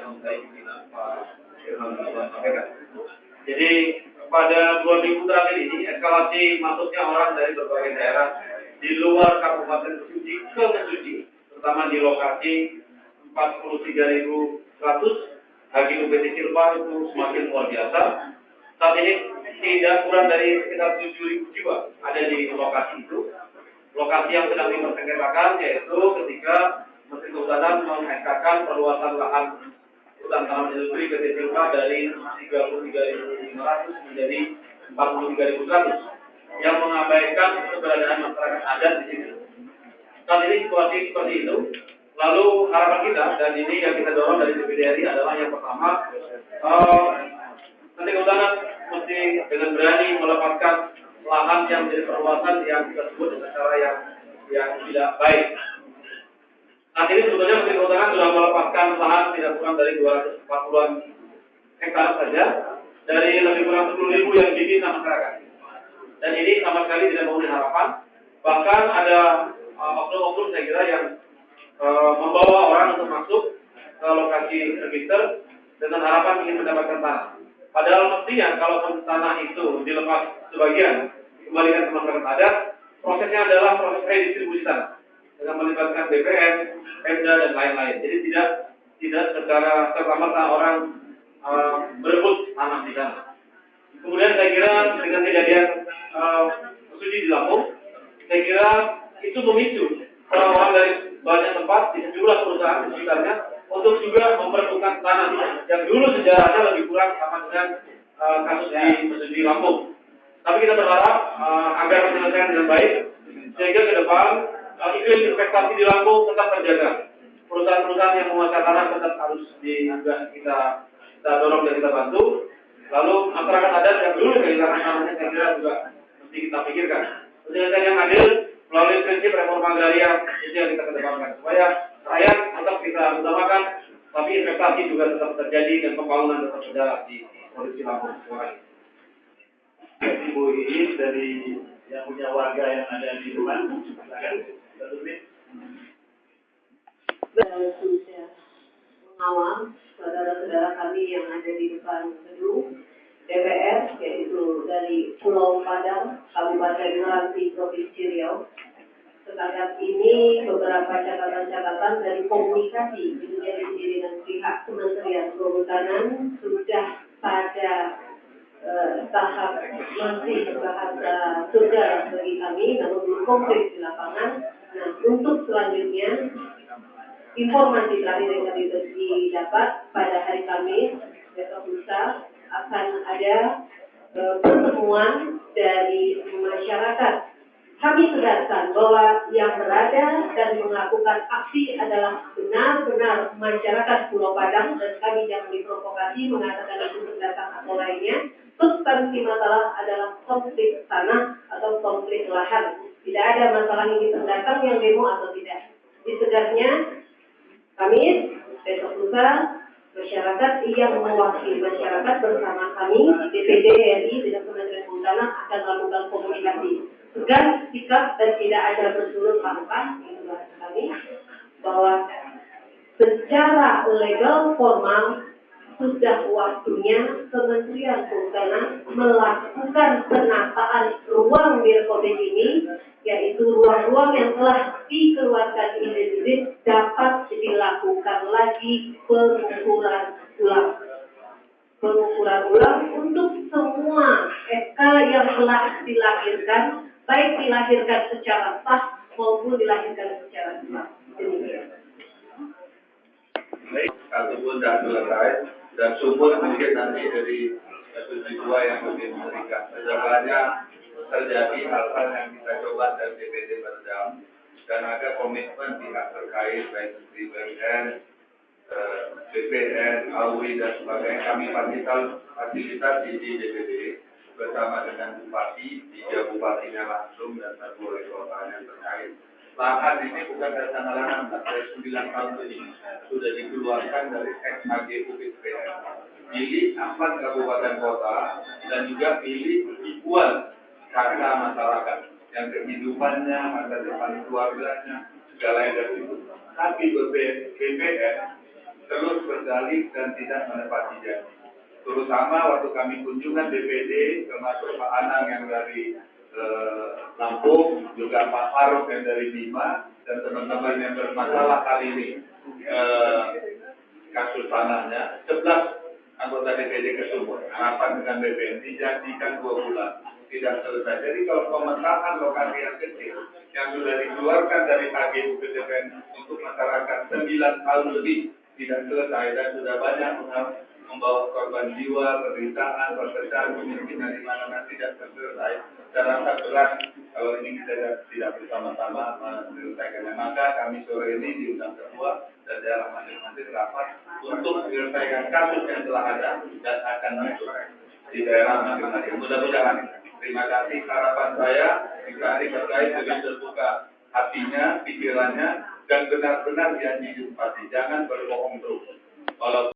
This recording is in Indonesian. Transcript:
yang tadi Pak Irfan sampaikan. Jadi pada 2 minggu terakhir ini eskalasi masuknya orang dari berbagai daerah di luar Kabupaten Mesuji ke Mesuji, terutama di lokasi 43.100 Haji UPT Silva itu semakin luar biasa. Saat ini tidak kurang dari sekitar 7.000 jiwa ada di lokasi itu. Lokasi yang sedang dipersengketakan yaitu ketika Menteri Kehutanan mengeskakan perluasan lahan hutan tanaman industri PT Silva dari 33.500 menjadi 43.100 yang mengabaikan keberadaan masyarakat adat di sini. Saat ini situasi seperti itu. Lalu harapan kita dan ini yang kita dorong dari DPD RI adalah yang pertama, Menteri Kehutanan mesti dengan berani melepaskan lahan yang menjadi perluasan yang kita sebut dengan cara yang tidak baik. Saat ini sebetulnya Menteri Kehutanan sudah melepaskan lahan tidak kurang dari 240-an hektar saja dari lebih kurang 10.000 yang diminta masyarakat. Dan ini sama sekali tidak memberi harapan. Bahkan ada oknum-oknum saya kira yang membawa orang untuk masuk ke lokasi register dengan harapan ingin mendapatkan tanah. Padahal mestinya kalau tanah itu dilepas sebagian dikembalikan ke masyarakat adat, prosesnya adalah proses redistribusi tanah dengan melibatkan BPN, Pemda dan lain-lain. Jadi tidak secara serta-merta orang berebut tanah di sana. Kemudian saya kira dengan kejadian Mesuji di Lampung, saya kira itu memicu orang-orang dari banyak tempat di sejumlah perusahaan di sekitarnya untuk juga memperebutkan tanah yang dulu sejarahnya lebih kurang sama dengan kasus di Mesuji Lampung. Tapi kita berharap agar penyelesaian dengan baik sehingga ke depan iklim investasi di Lampung tetap terjaga. Perusahaan-perusahaan yang menguasai tanah tetap harus juga kita dorong dan kita bantu. Lalu masyarakat adat yang dulu kehilangan tanahnya saya kira juga mesti kita pikirkan. Penyelesaian yang adil melalui prinsip reforma agraria itu yang kita kedepankan supaya rakyat tetap kita utamakan, tapi investasi juga tetap terjadi dan pembangunan tetap berjalan di Provinsi Lampung. Terima kasih. Ibu Iis dari yang punya warga yang ada di rumah, silakan. Sudah mengawal saudara-saudara kami yang ada di depan gedung DPR, yaitu dari Pulau Padang, Kabupaten Meranti, Provinsi Riau. Sekarang ini beberapa catatan-catatan dari komunikasi yang sendiri dengan pihak Kementerian Kehutanan sudah pada tahap masih bahasa surga bagi kami, namun belum konkret di lapangan. Nah, untuk selanjutnya informasi terakhir yang kami didapat pada hari Kamis besok lusa akan ada pertemuan dari masyarakat. Kami tegaskan bahwa yang berada dan melakukan aksi adalah benar-benar masyarakat Pulau Padang dan kami jangan diprovokasi mengatakan itu pendatang atau lainnya. Substansi masalah adalah konflik tanah atau konflik lahan. Tidak ada masalah ini pendatang yang demo atau tidak. Disegahnya Kamis besok lusa masyarakat yang mewakili masyarakat bersama kami DPD RI dengan Kementerian Kehutanan akan melakukan komunikasi tegas, sikap dan tidak ada bersurut pangkat itu kami bahwa secara legal formal sudah waktunya Kementerian Kehutanan melakukan penataan ruang Birkotek ini, yaitu ruang-ruang yang telah dikeluarkan izin dapat dilakukan lagi pengukuran ulang untuk semua SK yang telah dilahirkan, baik dilahirkan secara sah maupun dilahirkan secara sah. Baik, satu pun sudah selesai dan sumur mungkin nanti dari dua yang lebih mengerikan. Sebenarnya terjadi hal-hal yang kita coba dari DPD Berdam dan ada komitmen pihak terkait baik Menteri BUMN, BPN, AUI dan sebagainya. Kami fasilitasi di DPD bersama dengan Bupati, 3 bupatinya langsung dan 1 wali kota yang terkait. Lahan ini bukan dari tanah lahan, dari 9 tahun ini sudah dikeluarkan dari SHG UPTPN. Milik 4 kabupaten kota dan juga milik ribuan kakak masyarakat yang kehidupannya, masa depan keluarganya, segala yang dari itu. Tapi BPN terus berdalih dan tidak menepati janji. Terutama waktu kami kunjungan DPD, termasuk Pak Anang yang dari Lampung, juga Pak Faruk yang dari Bima, dan teman-teman yang bermasalah kali ini kasus tanahnya, 11 anggota DPD ke Sumur, harapan dengan BPN dijanjikan 2 bulan, tidak selesai. Jadi kalau pemetakan lokasi yang kecil, yang sudah dikeluarkan dari KGU ke DPN untuk masyarakat 9 tahun lebih, tidak selesai dan sudah banyak membawa korban jiwa, penderitaan, perpecahan, kemiskinan di mana-mana tidak selesai. Saya rasa berat kalau ini kita tidak bersama-sama menyelesaikannya. Maka kami sore ini diundang ketua dan daerah masing-masing rapat untuk menyelesaikan kasus yang telah ada dan akan muncul di daerah masing-masing. Mudah-mudahan. Terima kasih. Harapan saya bisa terkait dengan terbuka hatinya, pikirannya, dan benar-benar janji ditepati. Jangan berbohong terus. Walaupun